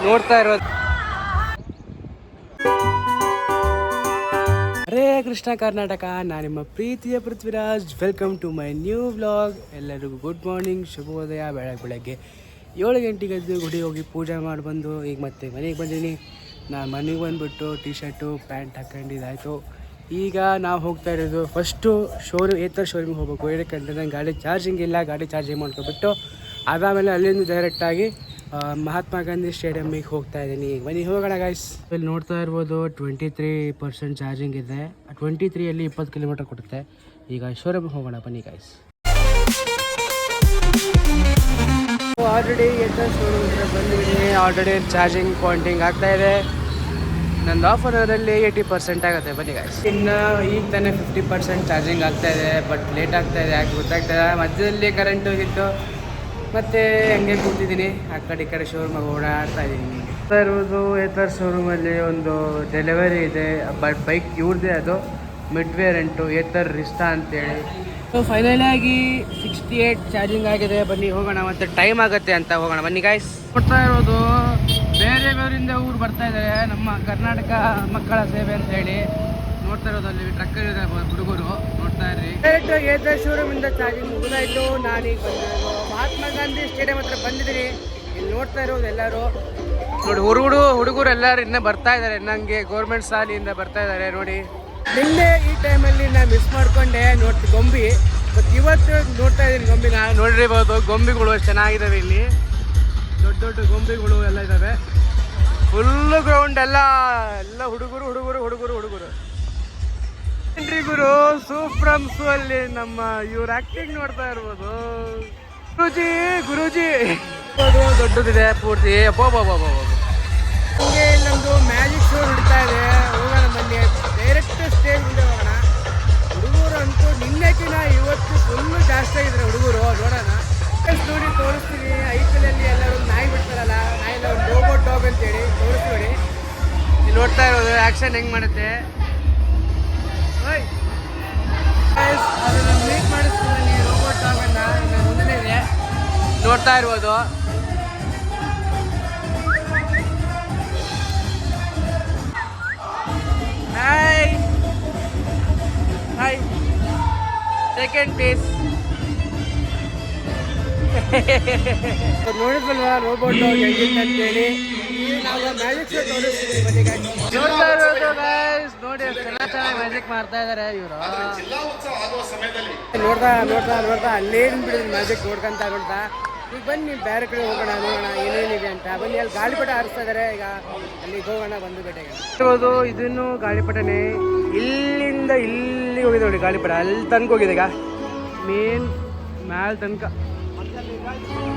ನೋಡ್ತಾ ಇರೋದು ಹರೇ ಕೃಷ್ಣ ಕರ್ನಾಟಕ. ನಾನು ನಿಮ್ಮ ಪ್ರೀತಿಯ Prithviraj. Welcome to my new vlog. ಎಲ್ಲರಿಗೂ ಗುಡ್ ಮಾರ್ನಿಂಗ್, ಶುಭೋದಯ. ಬೆಳಗ್ಗೆ 7 ಗಂಟೆಗೆ ಎದ್ದು ಗುಡಿ ಹೋಗಿ ಪೂಜೆ ಮಾಡಿ ಬಂದು ಈಗ ಮತ್ತೆ ಮನೆಗೆ ಬಂದೀನಿ. ನಾನು ಮನೆಗೆ ಬಂದುಬಿಟ್ಟು ಟಿ ಶರ್ಟು ಪ್ಯಾಂಟ್ ಹಾಕೊಂಡಿದ್ದಾಯಿತು. ಈಗ ನಾವು ಹೋಗ್ತಾ ಇರೋದು ಫಸ್ಟು ಶೋರೂಮ್, ಏತರ ಶೋರೂಮಿಗೆ ಹೋಗ್ಬೇಕು. ಏನಕ್ಕಂದ್ರೆ ನಂಗೆ ಗಾಡಿ ಚಾರ್ಜಿಂಗ್ ಇಲ್ಲ, ಗಾಡಿ ಚಾರ್ಜಿಂಗ್ ಮಾಡ್ಕೊಬಿಟ್ಟು ಅದಾದಮೇಲೆ ಅಲ್ಲಿಂದ ಡೈರೆಕ್ಟಾಗಿ ಮಹಾತ್ಮ ಗಾಂಧಿ ಸ್ಟೇಡಿಯಮ್ಮಿಗೆ ಹೋಗ್ತಾ ಇದ್ದೀನಿ. ಬನ್ನಿ ಹೋಗೋಣ ಗೈಸ್. ಇಲ್ಲಿ ನೋಡ್ತಾ ಇರ್ಬೋದು 23% ಚಾರ್ಜಿಂಗ್ ಇದೆ. 23ಯಲ್ಲಿ 20 ಕಿಲೋಮೀಟರ್ ಕೊಡುತ್ತೆ. ಈಗ ಶೋರೂಮಿಗೆ ಹೋಗೋಣ ಬನ್ನಿ ಗೈಸ್. ಆಲ್ರೆಡಿ ಶೋರೂಮ್ ಬಂದಿದ್ದೀನಿ. ಆಲ್ರೆಡಿ ಚಾರ್ಜಿಂಗ್ ಪಾಯಿಂಟಿಂಗ್ ಆಗ್ತಾ ಇದೆ. ನಂದು ಹಾಫ್ ಆನ್ ಅವರಲ್ಲಿ 80% ಆಗುತ್ತೆ. ಬನ್ನಿ ಗೈಸ್. ಇನ್ನು ಈಗ ತಾನೇ 50% ಚಾರ್ಜಿಂಗ್ ಆಗ್ತಾ ಇದೆ. ಬಟ್ ಲೇಟ್ ಆಗ್ತಾ ಇದೆ, ಯಾಕೆ ಗೊತ್ತಾಗ್ತದೆ. ಮಧ್ಯದಲ್ಲಿ ಕರೆಂಟ್ ಹೋಗಿತ್ತು, ಮತ್ತು ಹಂಗೆ ಕೂತಿದ್ದೀನಿ. ಆ ಕಡೆ ಈ ಕಡೆ ಶೋರೂಮಾಗಿ ಓಡಾಡ್ತಾ ಇದ್ದೀನಿ. ಇರೋದು ಏತರ ಶೋರೂಮಲ್ಲಿ ಒಂದು ಡೆಲಿವರಿ ಇದೆ. ಬಟ್ ಬೈಕ್ ಇವ್ರದ್ದೇ, ಅದು ಮಿಡ್ವೇ ರೆಂಟು, ಏತರ ರಿಸ್ಟಾ ಅಂತೇಳಿ. ಸೊ ಫೈನಲಾಗಿ 68 ಚಾರ್ಜಿಂಗ್ ಆಗಿದೆ. ಬನ್ನಿ ಹೋಗೋಣ, ಮತ್ತು ಟೈಮ್ ಆಗುತ್ತೆ ಅಂತ ಹೋಗೋಣ ಬನ್ನಿ ಗೈಸ್. ಕೊಡ್ತಾ ಇರೋದು ಬೇರೆ ಬೇರೆಯಿಂದ ಊರು ಬರ್ತಾ ಇದ್ದಾರೆ. ನಮ್ಮ ಕರ್ನಾಟಕ ಮಕ್ಕಳ ಸೇವೆ ಅಂತ ಹೇಳಿ ನೋಡ್ತಾ ಇರೋದು. ಅಲ್ಲಿ ಟ್ರಕ್ಕರ್ ಇದೆ, ಹುಡುಗರು ನೋಡ್ತಾ ಇರ್ರಿ. ಡೈರೆಕ್ಟಾಗಿ ಏತರ ಶೋರೂಮಿಂದ ಚಾರ್ಜಿಂಗ್ ಮುಗಿದಾಯಿತು. ನಾನೀಗ ಬಂದಿರೋದು ಮಹಾತ್ಮ ಗಾಂಧಿ ಸ್ಟೇಡಿಯಂ ಹತ್ರ ಬಂದಿದ್ದೀನಿ. ಇಲ್ಲಿ ನೋಡ್ತಾ ಇರೋದು ಎಲ್ಲರೂ ನೋಡಿ, ಹುಡುಗರು ಎಲ್ಲರೂ ಇನ್ನೂ ಬರ್ತಾ ಇದ್ದಾರೆ. ನಂಗೆ ಗೌರ್ಮೆಂಟ್ ಶಾಲೆಯಿಂದ ಬರ್ತಾ ಇದ್ದಾರೆ ನೋಡಿ. ನಿನ್ನೆ ಈ ಟೈಮಲ್ಲಿ ನಾನು ಮಿಸ್ ಮಾಡ್ಕೊಂಡೆ ನೋಡ್ತಿ ಗೊಂಬಿ. ಬಟ್ ಇವತ್ತು ನೋಡ್ತಾ ಇದ್ದೀನಿ ಗೊಂಬಿನ. ನೋಡಿರ್ಬೋದು ಗೊಂಬಿಗಳು ಎಷ್ಟು ಚೆನ್ನಾಗಿದ್ದಾವೆ. ಇಲ್ಲಿ ದೊಡ್ಡ ದೊಡ್ಡ ಗೊಂಬಿಗಳು ಎಲ್ಲ ಇದ್ದಾವೆ. ಫುಲ್ಲು ಗ್ರೌಂಡ್ ಎಲ್ಲ ಹುಡುಗರು ಗುರು ಸೂಪ್ರಮ್ಸು. ಅಲ್ಲಿ ನಮ್ಮ ಇವ್ರ ಆಕ್ಟಿಂಗ್ ನೋಡ್ತಾ ಇರ್ಬೋದು. ಗುರೂಜಿ ದೊಡ್ಡದಿದೆ ಪೂರ್ತಿ. ಹಂಗೆ ನಮ್ಮದು ಮ್ಯಾಜಿಕ್ ಶೋ ನಡೀತಾ ಇದೆ. ಹೋಗೋಣ ಬನ್ನಿ, ಡೈರೆಕ್ಟ್ ಸ್ಟೇಜ್ ಮುಂದೆ ಹೋಗೋಣ. ಹುಡುಗರು ಅಂತೂ ನಿನ್ನೆಕಿನ ಇವತ್ತು ಫುಲ್ಲು ಜಾಸ್ತಿ ಆಗಿದ್ದಾರೆ ಹುಡುಗರು. ನೋಡೋಣ, ನೋಡಿ ತೋರಿಸ್ತೀನಿ. ಐಪಿಎಲ್ಲಲ್ಲಿ ಎಲ್ಲರೂ ನಾಯಿ ಬಿಡ್ತಾರಲ್ಲ, ನಾಯಿಲ್ಲ ಒಂದು ರೋಬೋಟ್ ಡಾಗ್ ಅಂತೇಳಿ ತೋರಿಸ್ಬೇಡಿ. ಇಲ್ಲಿ ನೋಡ್ತಾ ಇರೋದು ಆ್ಯಕ್ಷನ್ ಹೆಂಗೆ ಮಾಡುತ್ತೆ. ಅದನ್ನು ಮೀಟ್ ಮಾಡಿಸ್ತೀನಿ ರೋಬೋಟ್ ಡಾಗನ್ನು. ಮುಂದೆ ಇದೆ ನೋಡ್ತಾ ಇರ್ಬೋದು. Hi second piece. ನೋಡಿದ್ವಲ್ವಾ ರೋಬೋಟ್ ಹೆಂಗಿತ್ತು ಅಂತೇಳಿ. ನಾವು ಮ್ಯಾಜಿಕ್ ಶೋ ತೋರಿಸ್ತೀವಿ ಬನ್ನಿ ಗೈಸ್. ನೋಡ್ತಾ ಇರೋದು ಗೈಸ್, ನೋಡಿ ಎಷ್ಟು ಚೆನ್ನಾಗಿ ಮ್ಯಾಜಿಕ್ ಮಾಡ್ತಾ ಇದ್ದಾರೆ ಇವರು. ನೋಡ್ತಾ ಅಲ್ಲೇನು ಬಿಡಿದ್ರು ಮ್ಯಾಜಿಕ್ ನೋಡ್ತಾ. ಈಗ ಬನ್ನಿ ಬೇರೆ ಕಡೆ ಹೋಗೋಣ, ನೋಡೋಣ ಏನೇನಿದೆ ಅಂತ. ಬನ್ನಿ, ಅಲ್ಲಿ ಗಾಳಿಪಟ ಹಾರಿಸ್ತಾ ಇದ್ದಾರೆ. ಈಗ ಅಲ್ಲಿಗೆ ಹೋಗೋಣ ಬಂದು ಬೇಟೆಗೆ. ಇರೋದು ಇದನ್ನು ಗಾಳಿಪಟನೇ. ಇಲ್ಲಿಂದ ಇಲ್ಲಿ ಹೋಗಿದೆ ನೋಡಿ ಗಾಳಿಪಟ, ಅಲ್ಲಿ ತನಕ ಹೋಗಿದೆ. ಈಗ ಮೇನ್ ಮ್ಯಾಲ್ ತನಕ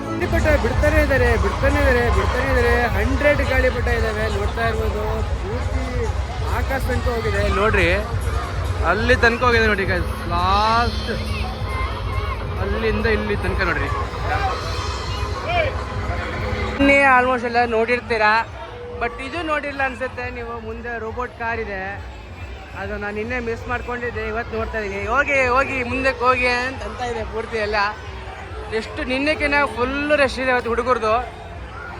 ಗಾಳಿಪಟ ಬಿಡ್ತಾನೆ ಇದ್ದಾರೆ. 100 ಗಾಳಿಪಟ ಇದ್ದಾವೆ. ನೋಡ್ತಾ ಇರ್ಬೋದು ಪೂರ್ತಿ ಆಕಾಶ ತನಕ ಹೋಗಿದೆ. ನೋಡ್ರಿ, ಅಲ್ಲಿ ತನಕ ಹೋಗಿದೆ ನೋಡಿ ಗೈಸ್. ಲಾಸ್ಟ್ ಅಲ್ಲಿಂದ ಇಲ್ಲಿ ತನಕ ನೋಡ್ರಿ. ಇನ್ನೇ ಆಲ್ಮೋಸ್ಟ್ ಎಲ್ಲ ನೋಡಿರ್ತೀರಾ, ಬಟ್ ಇದು ನೋಡಿಲ್ಲ ಅನ್ಸುತ್ತೆ ನೀವು. ಮುಂದೆ ರೋಬೋಟ್ ಕಾರ್ ಇದೆ, ಅದು ನಾನು ನಿನ್ನೆ ಮಿಸ್ ಮಾಡ್ಕೊಂಡಿದ್ದೆ. ಇವತ್ತು ನೋಡ್ತಾ ಇದ್ದೀನಿ. ಹೋಗಿ ಮುಂದಕ್ಕೆ ಹೋಗಿ ಅಂತ ಇದೆ ಪೂರ್ತಿ ಎಲ್ಲ. ಎಷ್ಟು ನಿನ್ನೆಕಿನ ಫುಲ್ಲು ರಶ್ ಇದೆ ಇವತ್ತು ಹುಡುಗರದು.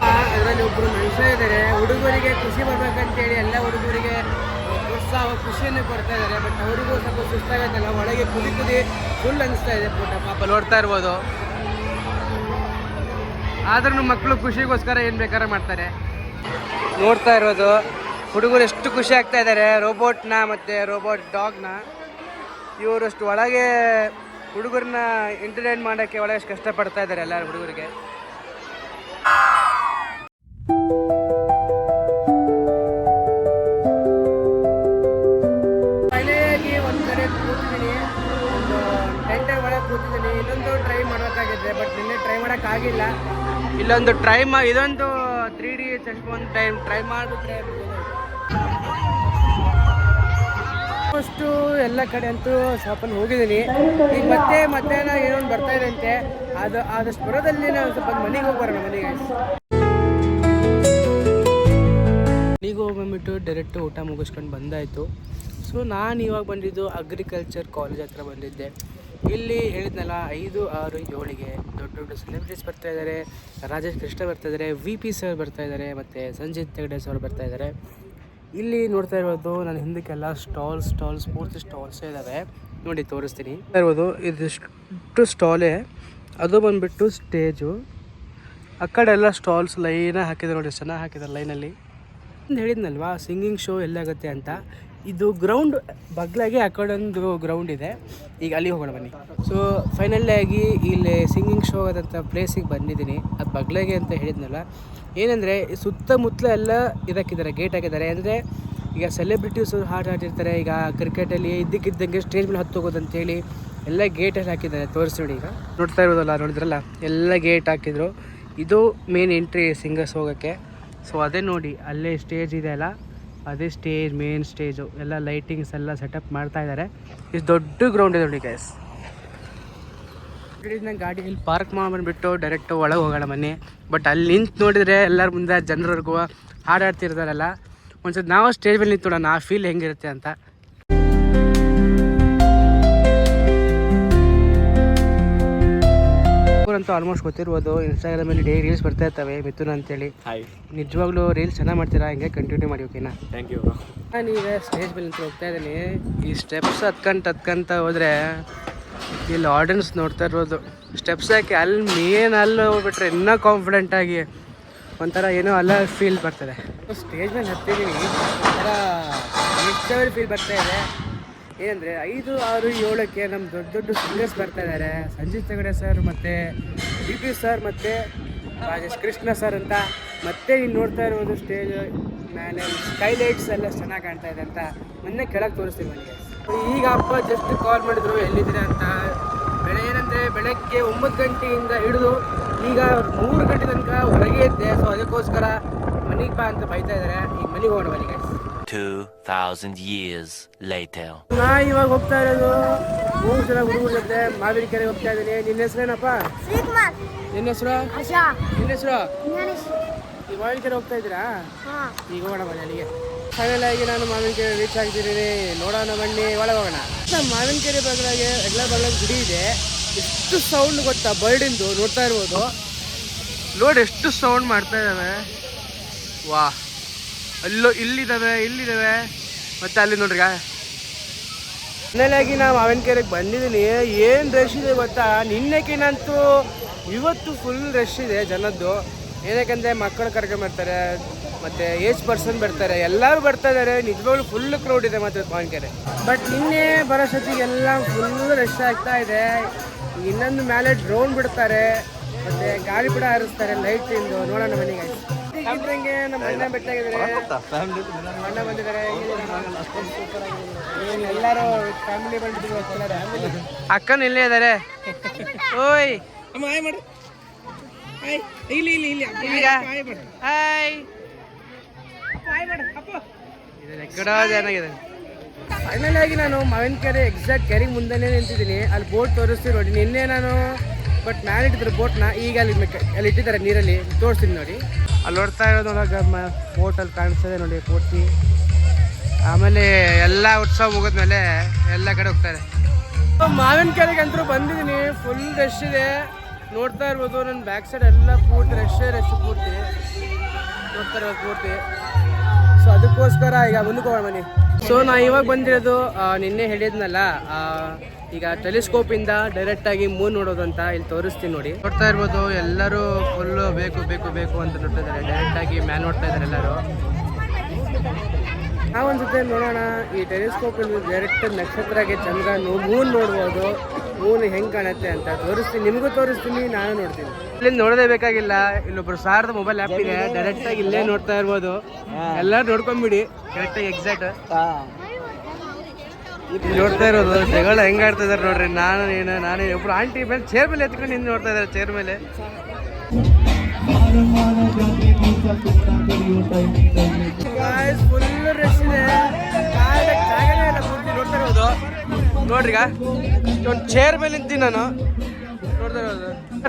ಅದರಲ್ಲಿ ಒಬ್ಬರು ಮನುಷ್ಯ ಇದ್ದಾರೆ. ಹುಡುಗರಿಗೆ ಖುಷಿ ಬರ್ಬೇಕಂತೇಳಿ ಎಲ್ಲ ಹುಡುಗರಿಗೆ ಪ್ರೋತ್ಸಾಹ ಖುಷಿಯನ್ನು ಕೊಡ್ತಾ ಇದ್ದಾರೆ. ಬಟ್ ಅವರಿಗೂ ಸ್ವಲ್ಪ ಸುಸ್ತಾಗತ್ತಲ್ಲ, ಒಳಗೆ ಕುದಿ ಫುಲ್ ಅನಿಸ್ತಾ ಇದೆ ಪುಟ್ಟ ಪಾಪ. ನೋಡ್ತಾ ಇರ್ಬೋದು. ಆದ್ರೂ ಮಕ್ಕಳು ಖುಷಿಗೋಸ್ಕರ ಏನು ಬೇಕಾದ್ರೆ ಮಾಡ್ತಾರೆ. ನೋಡ್ತಾ ಇರೋದು ಹುಡುಗರು ಎಷ್ಟು ಖುಷಿ ಆಗ್ತಾ ಇದ್ದಾರೆ ರೋಬೋಟ್ನ ಮತ್ತು ರೋಬೋಟ್ ಡಾಗ್ನ. ಇವರಷ್ಟು ಒಳಗೆ ಹುಡುಗರನ್ನ ಎಂಟರ್ಟೈನ್ ಮಾಡೋಕ್ಕೆ ಒಳಗೆ ಕಷ್ಟಪಡ್ತಾ ಇದ್ದಾರೆ ಎಲ್ಲ ಹುಡುಗರಿಗೆ. ಫೈನಲಾಗಿ ಒಂದು ಕಡೆ ಕೂತಿದ್ದೀನಿ, ಒಂದು ಟೆಂಟ್ ಒಳಗೆ ಕೂತಿದ್ದೀನಿ. ಇನ್ನೊಂದು ಟ್ರೈ ಮಾಡಬೇಕಾಗಿದೆ, ಬಟ್ ನಿನ್ನೆ ಟ್ರೈ ಮಾಡೋಕ್ಕಾಗಿಲ್ಲ. ಇದೊಂದು 3D ಚಶ್ಮಾ ಒಂದು ಟ್ರೈ ಮಾಡಿಬಿಟ್ರೆ ಫಸ್ಟು ಎಲ್ಲ ಕಡೆ ಅಂತೂ ಶಾಪಲ್ಲಿ ಹೋಗಿದ್ದೀನಿ. ಈಗ ಮತ್ತೆ ಮಧ್ಯಾಹ್ನ ಏನೊಂದು ಬರ್ತಾ ಇದೆ ಅಂತೆ. ಆದಷ್ಟು ಬರೋದಲ್ಲಿ ನಾನು ಸ್ವಲ್ಪ ಮನೆಗೆ ಹೋಗಿ ಬರೋಣ. ಮನೆಗೆ ಹೋಗ್ಬಂದ್ಬಿಟ್ಟು ಡೈರೆಕ್ಟು ಊಟ ಮುಗಿಸ್ಕೊಂಡು ಬಂದಾಯಿತು. ಸೊ ನಾನು ಇವಾಗ ಬಂದಿದ್ದು ಅಗ್ರಿಕಲ್ಚರ್ ಕಾಲೇಜ್ ಹತ್ರ ಬಂದಿದ್ದೆ. ಇಲ್ಲಿ ಹೇಳಿದ್ನಲ್ಲ 5, 6, 7ಗೆ ದೊಡ್ಡ ದೊಡ್ಡ ಸೆಲೆಬ್ರಿಟೀಸ್ ಬರ್ತಾ ಇದ್ದಾರೆ. ರಾಜೇಶ್ ಕೃಷ್ಣ ಬರ್ತಾ ಇದ್ದಾರೆ, VP ಸರ್ ಬರ್ತಾ ಇದ್ದಾರೆ, ಮತ್ತು ಸಂಜಿತ್ ಹೆಗ್ಡೆ ಸರ್ ಬರ್ತಾ ಇದ್ದಾರೆ. ಇಲ್ಲಿ ನೋಡ್ತಾ ಇರೋದು ನನ್ನ ಹಿಂದಕ್ಕೆಲ್ಲ ಸ್ಟಾಲ್ಸ್ ಪೂರ್ತಿ ಸ್ಟಾಲ್ಸೇ ಇದ್ದಾವೆ. ನೋಡಿ ತೋರಿಸ್ತೀನಿ. ಇರ್ಬೋದು ಇದಿಷ್ಟು ಸ್ಟಾಲೇ. ಅದು ಬಂದುಬಿಟ್ಟು ಸ್ಟೇಜು. ಆ ಕಡೆ ಎಲ್ಲ ಸ್ಟಾಲ್ಸ್ ಲೈನಾಗಿ ಹಾಕಿದ್ದಾರೆ ನೋಡಿ, ಚೆನ್ನಾಗಿ ಹಾಕಿದ್ದಾರೆ ಲೈನಲ್ಲಿ. ಹೇಳಿದ್ನಲ್ವಾ ಸಿಂಗಿಂಗ್ ಶೋ ಎಲ್ಲಾಗುತ್ತೆ ಅಂತ. ಇದು ಗ್ರೌಂಡ್ ಬಗ್ಲಾಗೆ ಆ ಕಡೆ ಒಂದು ಗ್ರೌಂಡ್ ಇದೆ. ಈಗ ಅಲ್ಲಿ ಹೋಗೋಣ ಬನ್ನಿ. ಸೊ ಫೈನಲ್ಲಾಗಿ ಇಲ್ಲಿ ಸಿಂಗಿಂಗ್ ಶೋ ಆಗೋದಂಥ ಪ್ಲೇಸಿಗೆ ಬಂದಿದ್ದೀನಿ. ಅದು ಬಗ್ಲಾಗೆ ಅಂತ ಹೇಳಿದ್ನಲ್ಲ. ಏನಂದರೆ ಸುತ್ತಮುತ್ತಲ ಎಲ್ಲ ಇದಕ್ಕಿದ್ದಾರೆ, ಗೇಟ್ ಹಾಕಿದ್ದಾರೆ. ಅಂದರೆ ಈಗ ಸೆಲೆಬ್ರಿಟೀಸು ಹಾಡು ಹಾಡಿರ್ತಾರೆ. ಈಗ ಕ್ರಿಕೆಟಲ್ಲಿ ಇದ್ದಕ್ಕಿದ್ದಂಗೆ ಸ್ಟೇಜ್ ಮೇಲೆ ಹತ್ತೋಗೋದಂತೇಳಿ ಎಲ್ಲ ಗೇಟಲ್ಲಿ ಹಾಕಿದ್ದಾರೆ. ತೋರಿಸಿ ನೋಡಿ, ಈಗ ನೋಡ್ತಾ ಇರೋದಲ್ಲ, ನೋಡಿದ್ರಲ್ಲ ಎಲ್ಲ ಗೇಟ್ ಹಾಕಿದ್ರು. ಇದು ಮೇನ್ ಎಂಟ್ರಿ ಸಿಂಗರ್ಸ್ ಹೋಗೋಕ್ಕೆ. ಸೊ ಅದೇ ನೋಡಿ, ಅಲ್ಲೇ ಸ್ಟೇಜ್ ಇದೆ ಅಲ್ಲ, ಅದೇ ಸ್ಟೇಜ್, ಮೇನ್ ಸ್ಟೇಜು. ಎಲ್ಲ ಲೈಟಿಂಗ್ಸ್ ಎಲ್ಲ ಸೆಟಪ್ ಮಾಡ್ತಾ ಇದ್ದಾರೆ. ಇಷ್ಟು ದೊಡ್ಡ ಗ್ರೌಂಡ್ ಇದೆ ನೋಡಿ ಗೈಸ್. ನಂಗೆ ಗಾಡಿಯಲ್ಲಿ ಪಾರ್ಕ್ ಮಾಡ್ಬಿಟ್ಟು ಡೈರೆಕ್ಟು ಒಳಗೆ ಹೋಗೋಣ ಬನ್ನಿ. ಬಟ್ ಅಲ್ಲಿ ನಿಂತು ನೋಡಿದರೆ ಎಲ್ಲರ ಮುಂದೆ ಜನರಿಗೂ ಹಾಡಾಡ್ತಿರ್ತಾರಲ್ಲ, ಒಂದ್ಸತಿ ನಾವು ಸ್ಟೇಜ್ ಮೇಲೆ ನಿಂತು ಆ ಫೀಲ್ ಹೆಂಗಿರುತ್ತೆ ಅಂತ. ಅಂತೂ ಆಲ್ಮೋಸ್ಟ್ ಗೊತ್ತಿರ್ಬೋದು, ಇನ್ಸ್ಟಾಗ್ರಾಮಲ್ಲಿ ಡೈಲಿ ರೀಲ್ಸ್ ಬರ್ತಾ ಇರ್ತವೆ ಮಿಥುನ್ ಅಂತೇಳಿ. ನಿಜವಾಗ್ಲೂ ರೀಲ್ಸ್ ಚೆನ್ನಾಗಿ ಮಾಡ್ತೀರಾ, ಹಿಂಗೆ ಕಂಟಿನ್ಯೂ ಮಾಡಿ. ಓಕೆನಾ? Thank you. ನಾನೀಗ ಸ್ಟೇಜ್ ಮೇಲೆ ಅಂತ ಹೋಗ್ತಾ ಇದ್ದೀನಿ. ಈ ಸ್ಟೆಪ್ಸ್ ಹತ್ಕೊಂತ ಹೋದರೆ ಇಲ್ಲಿ ಆಡಿಯನ್ಸ್ ನೋಡ್ತಾ ಇರ್ಬೋದು. ಸ್ಟೆಪ್ಸ್ ಹಾಕಿ ಅಲ್ಲಿ ಹೋಗ್ಬಿಟ್ರೆ ಇನ್ನೂ ಕಾನ್ಫಿಡೆಂಟಾಗಿ ಒಂಥರ ಏನೋ ಅಲ್ಲ ಫೀಲ್ ಬರ್ತದೆ. ಸ್ಟೇಜ್ ಮೇಲೆ ಹತ್ತಿದ್ದೀನಿ, ಒಂಥರ ನೆಕ್ಸ್ಟ್ ಲೆವೆಲ್ ಫೀಲ್ ಬರ್ತಾ ಇದೆ. ಏನಂದರೆ 5, 6, 7ಕ್ಕೆ ನಮ್ಮ ದೊಡ್ಡ ಸಿಂಗರ್ಸ್ ಬರ್ತಾ ಇದ್ದಾರೆ. ಸಂಜಿತ್ ಹೆಗ್ಡೆ ಸರ್ ಮತ್ತು VP ಸರ್ ಮತ್ತು ರಾಜೇಶ್ ಕೃಷ್ಣ ಸರ್ ಅಂತ. ಮತ್ತೆ ನೀನು ನೋಡ್ತಾ ಇರೋದು ಸ್ಟೇಜ್ ಮೇಲೆ ಸ್ಕೈಲೈಟ್ಸ್ ಎಲ್ಲ ಚೆನ್ನಾಗಿ ಕಾಣ್ತಾ ಇದೆ ಅಂತ ಮೊನ್ನೆ ಕೆಳಗೆ ತೋರಿಸ್ತೀನಿ ನನಗೆ. ಈಗ ಅಪ್ಪ ಜಸ್ಟ್ ಕಾಲ್ ಮಾಡಿದ್ರು ಎಲ್ಲಿದ್ದೀರಾ ಅಂತ. ಏನಂದರೆ ಬೆಳಗ್ಗೆ 9 ಗಂಟೆಯಿಂದ ಹಿಡಿದು ಈಗ 3 ಗಂಟೆ ತನಕ ಹೊರಗೆ ಇದ್ದೆ. ಸೊ ಅದಕ್ಕೋಸ್ಕರ ಮನೆಗೆ ಬಾ ಅಂತ ಬೈತಾ ಇದ್ದಾರೆ. ಈಗ ಮನೆಗೆ ಹೋಗೋಣ ಬನ್ನಿ ಗೈಸ್. 2000 years later. ನಾ ಇವಾಗ ಹೋಗ್ತಾ ಇರೋದು 3 ಜನ ಹುಡುಗರ ಜೊತೆ ಮಾವಿನಕೆರೆ ಹೋಗ್ತಾ ಇದ್ದೀನಿ. ನಿನ್ನ ಹೆಸರೇನಪ್ಪ? ನಿನ್ನ ಹೆಸರು? ನಿನ್ನ ಹೆಸರು? ಈ ಮಾವಿನಕೆರೆ ಹೋಗ್ತಾ ಇದ್ದೀರಾ? ಈಗ ಹೋಗೋಣ ಬನ್ನಿ ಅಲ್ಲಿಗೆ. ಫೈನಲ್ ಆಗಿ ನಾನು ಮಾವಿನಕೆರೆ ರೀಚ್ ಆಗಿದ್ದೀನಿ. ನೋಡೋಣ ಬನ್ನಿ, ಒಳಗೆ ಹೋಗೋಣ. ಮಾವಿನಕೆರೆ ಬಗ್ಲಾಗೆ ಗುಡಿ ಇದೆ. ಎಷ್ಟು ಸೌಂಡ್ ಗೊತ್ತಾ ಬರ್ಡಿಂದು, ನೋಡ್ತಾ ಇರ್ಬೋದು. ಲೋಡ್ ಎಷ್ಟು ಸೌಂಡ್ ಮಾಡ್ತಾ ಇದ್ದಾವೆ. ವಾ, ಇಲ್ಲಿದ್ದಾವೆ ಮತ್ತೆ ಅಲ್ಲಿ ನೋಡ್ರಿ. ಫೈನಲಾಗಿ ನಾವು ಮಾವಿನಕೆರೆಗೆ ಬಂದಿದ್ದೀನಿ. ಏನು ರಶ್ ಇದೆ ಗೊತ್ತಾ, ನಿನ್ನೆಕಿನಂತೂ ಇವತ್ತು ಫುಲ್ ರಶ್ ಇದೆ ಜನದ್ದು. ಏನಕ್ಕಂದರೆ ಮಕ್ಕಳು ಕರ್ಕೊಂಬರ್ತಾರೆ, ಮತ್ತು ಏಜ್ ಪರ್ಸನ್ ಬರ್ತಾರೆ, ಎಲ್ಲರೂ ಬರ್ತಾ ಇದ್ದಾರೆ. ನಿಜವಾಗ್ಲೂ ಫುಲ್ ಕ್ರೌಡ್ ಇದೆ ಮತ್ತು ಮಾವಿನಕೆರೆ. ಬಟ್ ನಿನ್ನೆ ಬರೋಷ್ಟೊತ್ತಿಗೆಲ್ಲ ಫುಲ್ ರಶ್ ಆಗ್ತಾ ಇದೆ. ಇನ್ನೊಂದು ಮೇಲೆ ಡ್ರೋನ್ ಬಿಡ್ತಾರೆ, ಮತ್ತು ಗಾಳಿ ಕೂಡ ಹಾರಿಸ್ತಾರೆ ಲೈಟಿಂದು. ನೋಡೋಣ ಮನೆಗೆ ಕಂಪ್ರಂಗೆ ನಮ್ಮ ಅಣ್ಣ ಬೆಟ್ಟಾಗಿದ್ದಾರೆ, ಅಣ್ಣ ಬಂದಿದ್ದಾರೆ. ಎಲ್ಲರೂ ಫ್ಯಾಮಿಲಿ ಬಂದಿದ್ದೀವಿ. ಅಕ್ಕನ ಇಲ್ಲೇ ಇದ್ದಾರೆ. ಓಯ್ ಅಮ್ಮ ಹಾಯ್ ಮಾಡಿ. ಇಲ್ಲಿ ಹಾಯ್ ಚೆನ್ನಾಗಿದೆ. ಫೈನಲ್ ಆಗಿ ನಾನು ಮಾವಿನಕೆರೆ ಎಕ್ಸಾಕ್ಟ್ ಕೆರೆಗೆ ಮುಂದೆನೇ ನಿಂತಿದ್ದೀನಿ. ಅಲ್ಲಿ ಬೋಟ್ ತೋರಿಸ್ತೀನಿ ನೋಡಿ. ನಿನ್ನೆ ನಾನು ಬಟ್ ಮ್ಯಾಲೆ ಇಟ್ಟಿದ್ರು ಬೋಟ್ನ, ಈಗ ಅಲ್ಲಿ ಇಟ್ಟಿದ್ದಾರೆ ನೀರಲ್ಲಿ. ತೋರಿಸ್ತೀನಿ ನೋಡಿ. ಅಲ್ಲಿ ನೋಡ್ತಾ ಇರೋದು ಬೋಟಲ್ಲಿ ಕಾಣಿಸ್ತದೆ ನೋಡಿ ಪೂರ್ತಿ. ಆಮೇಲೆ ಎಲ್ಲ ಉತ್ಸವ ಮುಗಿದ್ಮೇಲೆ ಎಲ್ಲ ಕಡೆ ಹೋಗ್ತಾರೆ. ಮಾವಿನಕೆರೆಗೆ ಅಂತೂ ಬಂದಿದ್ದೀನಿ. ಫುಲ್ ರಶ್ ಇದೆ, ನೋಡ್ತಾ ಇರ್ಬೋದು. ನನ್ನ ಬ್ಯಾಕ್ ಸೈಡ್ ಎಲ್ಲ ಪೂರ್ತಿ ರಶ್ ಪೂರ್ತಿ ನೋಡ್ತಾ ಇರೋದು ಪೂರ್ತಿ. ಸೊ ಅದಕ್ಕೋಸ್ಕರ ಈಗ ಮುಂದಕ್ಕೆ ಹೋಗೋಣ ಬನ್ನಿ. ಸೊ ನಾ ಇವಾಗ ಬಂದಿರೋದು ನಿನ್ನೆ ಹೇಳಿದ್ನಲ್ಲ, ಈಗ ಟೆಲಿಸ್ಕೋಪಿಂದ ಡೈರೆಕ್ಟಾಗಿ ಮೂನ್ ನೋಡೋದು ಅಂತ. ಇಲ್ಲಿ ತೋರಿಸ್ತೀನಿ ನೋಡಿ. ನೋಡ್ತಾ ಇರ್ಬೋದು ಎಲ್ಲರೂ ಫುಲ್ಲು ಬೇಕು ಅಂತ ನೋಡ್ತಾ ಇದ್ದಾರೆ. ಡೈರೆಕ್ಟಾಗಿ ಮ್ಯಾಲೆ ನೋಡ್ತಾ ಇದ್ದಾರೆ ಎಲ್ಲರೂ. ನಾವೊಂದ್ಸತಿ ನೋಡೋಣ ಈ ಟೆಲಿಸ್ಕೋಪಿಂದ ಡೈರೆಕ್ಟ್ ನಕ್ಷತ್ರಕ್ಕೆ ಚಂದ್ರ ಮೂನ್ ನೋಡ್ಬೋದು. ಮೂನ್ ಹೆಂಗೆ ಕಾಣುತ್ತೆ ಅಂತ ತೋರಿಸ್ತೀನಿ, ನಿಮಗೂ ತೋರಿಸ್ತೀನಿ, ನಾನು ನೋಡ್ತೀನಿ. ಇಲ್ಲಿ ನೋಡೋದೇ ಬೇಕಾಗಿಲ್ಲ. ಇಲ್ಲೊಬ್ರು ಸಾರದ ಮೊಬೈಲ್ ಆ್ಯಪ್ ಇದೆ, ಡೈರೆಕ್ಟಾಗಿ ಇಲ್ಲೇ ನೋಡ್ತಾ ಇರ್ಬೋದು. ಎಲ್ಲರೂ ನೋಡ್ಕೊಂಬಿಡಿ ಕರೆಕ್ಟಾಗಿ ಎಕ್ಸಾಕ್ಟ್. ನೋಡ್ತಾ ಇರೋದು ಜಗಳ ಹೆಂಗೆ ಆಡ್ತಾ ಇದಾರೆ ನೋಡ್ರಿ. ನಾನೇ ಒಬ್ರು ಆಂಟಿ ಮೇಲೆ ಚೇರ್ ಮೇಲೆ ಎತ್ಕೊಂಡು ನಿಂತು ನೋಡ್ತಾ ಇದ್ದಾರೆ. ಚೇರ್ ಮೇಲೆ ಫುಲ್ ರಶ್ ಇದೆ, ಜಾಗನೇ ಇಲ್ಲ ಪೂರ್ತಿ. ನೋಡ್ತಾ ಇರೋದು ನೋಡ್ರಿ, ಈಗ ಒಂದು ಚೇರ್ ಮೇಲೆ ನಿಂತೀನಿ ನಾನು ನೋಡ್ತಾ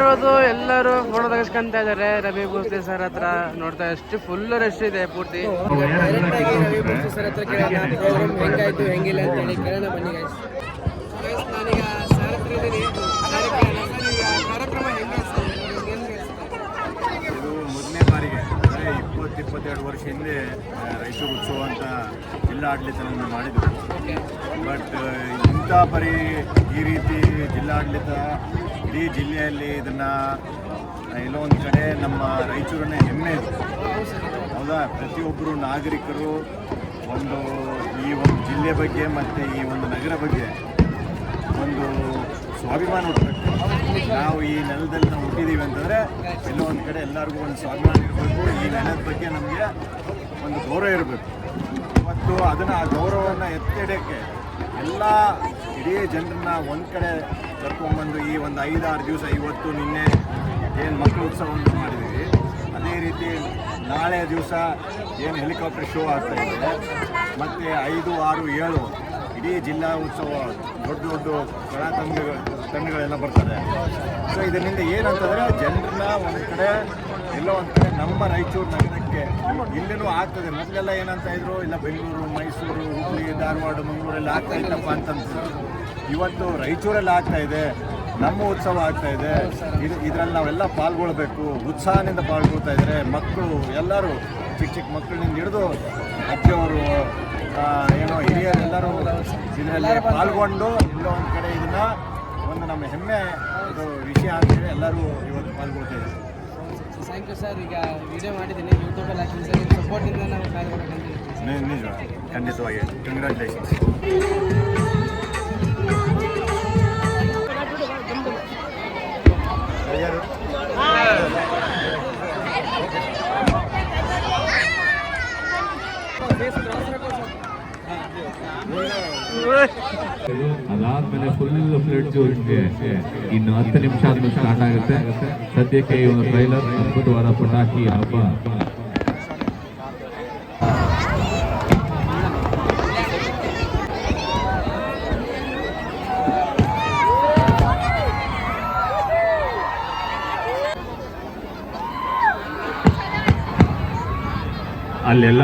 ಇರೋದು. ಎಲ್ಲರೂ ಫೋಟೋ ತೆಗೆಸ್ಕೊಂತ ಇದ್ದಾರೆ ರವಿ ಭೋಸ್ಲೆ ಸರ್ ಹತ್ರ. ನೋಡ್ತಾ ಎಷ್ಟು ಫುಲ್ ರಶ್ ಇದೆ ಪೂರ್ತಿ. ಡೈರೆಕ್ಟಾಗಿ ರವಿ ಭೋಸ್ಲೆ ಸರ್ ಹತ್ರ ಕೇಳೋಣ ಪ್ರೋಗ್ರಾಮ್ ಹೆಂಗಾಯ್ತು ಹೆಂಗಿಲ್ಲ ಅಂತ ಹೇಳಿ ಕೇಳೋಣ ಬನ್ನಿ ಗೈಸ್. ನಾನೀಗ ಸರ್ ಹತ್ರ 2 ವರ್ಷ ಹಿಂದೆ ರಾಯಚೂರು ಉತ್ಸವ ಅಂತ ಜಿಲ್ಲಾಡಳಿತವನ್ನು ಮಾಡಿದರು. ಬಟ್ ಇಂಥ ಪರಿ ಈ ರೀತಿ ಜಿಲ್ಲಾಡಳಿತ ಇಡೀ ಜಿಲ್ಲೆಯಲ್ಲಿ ಇದನ್ನು ಎಲ್ಲೋ ಒಂದು ಕಡೆ ನಮ್ಮ ರಾಯಚೂರನ್ನೇ ಹೆಮ್ಮೆ ಇದೆ. ಹೌದಾ, ಪ್ರತಿಯೊಬ್ಬರು ನಾಗರಿಕರು ಈ ಒಂದು ಜಿಲ್ಲೆ ಬಗ್ಗೆ ಮತ್ತು ಈ ಒಂದು ನಗರ ಬಗ್ಗೆ ಒಂದು ಸ್ವಾಭಿಮಾನ ಹುಟ್ಟಬೇಕು. ನಾವು ಈ ನೆಲದಲ್ಲಿ ನಾವು ಹುಟ್ಟಿದ್ದೀವಿ ಅಂತಂದರೆ ಎಲ್ಲೋ ಒಂದು ಕಡೆ ಎಲ್ಲರಿಗೂ ಒಂದು ಸ್ವಾಭಿಮಾನ ಇರಬೇಕು. ಈ ನೆಲದ ಬಗ್ಗೆ ನಮಗೆ ಒಂದು ಗೌರವ ಇರಬೇಕು. ಮತ್ತು ಅದನ್ನು ಆ ಗೌರವವನ್ನು ಎತ್ತಿಡೋಕ್ಕೆ ಎಲ್ಲ ಇಡೀ ಜನರನ್ನ ಒಂದು ಕಡೆ ಕರ್ಕೊಂಡ್ಬಂದು ಈ ಒಂದು 5-6 ದಿವಸ ಇವತ್ತು ನಿನ್ನೆ ಏನು ಮಕ್ಕಳ ಉತ್ಸವವನ್ನು ಮಾಡಿದ್ದೀವಿ, ಅದೇ ರೀತಿ ನಾಳೆ ದಿವಸ ಏನು ಹೆಲಿಕಾಪ್ಟರ್ ಶೋ ಆಗ್ತಾಯಿದೆ, ಮತ್ತು 5, 6, 7 ಇಡೀ ಜಿಲ್ಲಾ ಉತ್ಸವ ದೊಡ್ಡ ದೊಡ್ಡ ಕಲಾ ತಂಡಗಳೆಲ್ಲ ಬರ್ತಾರೆ. ಸೊ ಇದರಿಂದ ಏನಂತಂದರೆ ಜನರನ್ನ ಒಂದು ಕಡೆ ಎಲ್ಲೋ ಒಂದು ಕಡೆ ನಮ್ಮ ರಾಯಚೂರು ನಗರಕ್ಕೆ ಇಲ್ಲಿನೂ ಆಗ್ತದೆ. ಮೊದಲೆಲ್ಲ ಏನಂತ ಇದ್ರು, ಇಲ್ಲ ಬೆಂಗಳೂರು, ಮೈಸೂರು, ಹುಬ್ಬಳ್ಳಿ, ಧಾರವಾಡ, ಮಂಗಳೂರೆಲ್ಲ ಆಗ್ತಾ ಇತ್ತಪ್ಪ ಅಂತಂದ್ರು. ಇವತ್ತು ರಾಯಚೂರಲ್ಲಿ ಆಗ್ತಾಯಿದೆ, ನಮ್ಮ ಉತ್ಸವ ಆಗ್ತಾಯಿದೆ. ಇದರಲ್ಲಿ ನಾವೆಲ್ಲ ಪಾಲ್ಗೊಳ್ಬೇಕು, ಉತ್ಸಾಹದಿಂದ ಪಾಲ್ಗೊಳ್ತಾ ಇದ್ದಾರೆ ಮಕ್ಕಳು ಎಲ್ಲರೂ, ಚಿಕ್ಕ ಚಿಕ್ಕ ಮಕ್ಕಳಿಂದ ಹಿಡಿದು ಅಜ್ಜಿಯವರು ಏನೋ ಹಿರಿಯರೆಲ್ಲರೂ ಇದರಲ್ಲಿ ಪಾಲ್ಗೊಂಡು ಎಲ್ಲೋ ಒಂದು ಕಡೆ ಇದನ್ನು ಒಂದು ನಮ್ಮ ಹೆಮ್ಮೆ ಇದು ವಿಷಯ ಅಂತೇಳಿ ಎಲ್ಲರೂ ಇವತ್ತು ಪಾಲ್ಗೊಳ್ತಾ ಇದ್ದಾರೆ. Thank you sir. ಈಗ ವಿಡಿಯೋ ಮಾಡಿದ್ದೀನಿ, ಯೂಟ್ಯೂಬಲ್ಲಿ ಹಾಕಿದ್ದೀನಿ ಸರ್. ನಿಮ್ಮ ಸಪೋರ್ಟಿಂದ ನಾವು ಕಾಯ್ದುಕೊಳ್ಬೇಕಂತ ನಿಜ, ಖಂಡಿತವಾಗಿ ಕಂಗ್ರ್ಯಾಚುಲೇಷನ್ಸ್. ಅದಾದ್ಮೇಲೆ ಫುಲ್ ಫ್ಲಡ್ ಜೋರಿಗೆ ಇನ್ನು 10 ನಿಮಿಷ ಆದ್ಮೇಲೆ ಸ್ಟಾರ್ಟ್ ಆಗುತ್ತೆ. ಸದ್ಯಕ್ಕೆ ಈ ಒಂದು ಟ್ರೈಲರ್ ಅದ್ಭುತವಾದ ಪಟಾಕಿ ಹಬ್ಬ. ಅಲ್ಲೆಲ್ಲ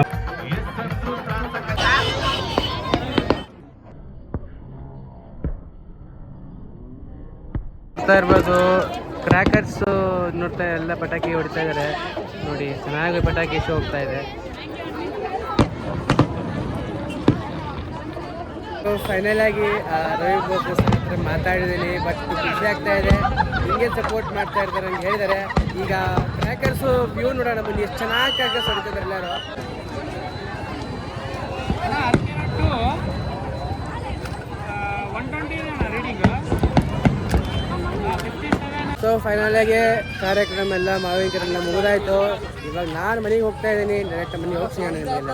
ಇರ್ಬೋದು. ಕ್ರ್ಯಾಕರ್ಸ್ ನೋಡ್ತಾ ಎಲ್ಲ ಪಟಾಕಿ ಹೊಡಿತಾ ಇದ್ದಾರೆ ನೋಡಿ, ಚೆನ್ನಾಗಿ ಪಟಾಕಿ ಶೋ ಹೋಗ್ತಾ ಇದೆ. ಫೈನಲ್ ಆಗಿ ರವಿ ಬೋಸ್ ಹತ್ರ ಮಾತಾಡಿದ್ದೀನಿ. ಬಟ್ ಖುಷಿ ಆಗ್ತಾ ಇದೆ, ಹಿಂಗೆ ಸಪೋರ್ಟ್ ಮಾಡ್ತಾ ಇರ್ತಾರೆ ಅಂತ ಹೇಳಿದ್ದಾರೆ. ಈಗ ಕ್ರ್ಯಾಕರ್ಸು ವ್ಯೂ ನೋಡೋಣ ಬನ್ನಿ, ಎಷ್ಟು ಚೆನ್ನಾಗಿ ಕ್ರ್ಯಾಕರ್ಸ್ ಹೊಡಿತಿದ್ದಾರೆ ಎಲ್ಲರೂ. ಸೊ ಫೈನಲ್ ಆಗಿ ಕಾರ್ಯಕ್ರಮ ಎಲ್ಲ ಮಾವಿನಕೆರೆಲ್ಲ ಮುಗಿದಾಯಿತು. ಇವಾಗ ನಾನು ಮನೆಗೆ ಹೋಗ್ತಾ ಇದ್ದೀನಿ, ಡೈರೆಕ್ಟ್ ಮನೆಗೆ ಹೋಗಿ ಸಿಗೋಣ ನಿಮಗೆಲ್ಲ.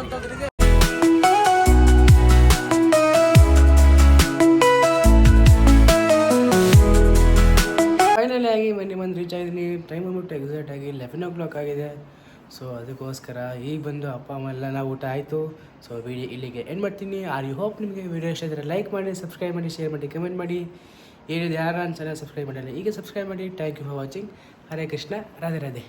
ಫೈನಲಿ ಆಗಿ ಮನೆ ಬಂದು ರೀಚ್ ಆಗಿದ್ದೀನಿ. ಟೈಮ್ ಬಂದ್ಬಿಟ್ಟು ಎಕ್ಸಾಕ್ಟಾಗಿ 11 o'clock ಆಗಿದೆ. ಸೊ ಅದಕ್ಕೋಸ್ಕರ ಈಗ ಬಂದು ಅಪ್ಪ ಅಮ್ಮ ಎಲ್ಲ ನಾವು ಊಟ ಆಯಿತು. ಸೊ ವಿಡಿಯೋ ಇಲ್ಲಿಗೆ ಎಂಡ್ ಮಾಡ್ತೀನಿ. ಯು ಹೋಪ್ ನಿಮಗೆ ವಿಡಿಯೋ ಇಷ್ಟ ಇದ್ದರೆ ಲೈಕ್ ಮಾಡಿ, ಸಬ್ಸ್ಕ್ರೈಬ್ ಮಾಡಿ, ಶೇರ್ ಮಾಡಿ, ಕಮೆಂಟ್ ಮಾಡಿ. ಏನಿದೆ ಯಾರು ನನ್ನ ಚಾನಲ್ ಸಬ್ಸ್ಕ್ರೈಬ್ ಮಾಡಿಲ್ಲ, ಈಗ ಸಬ್ಸ್ಕ್ರೈಬ್ ಮಾಡಿ. Thank you for watching. Hare Krishna, Radhe Radhe.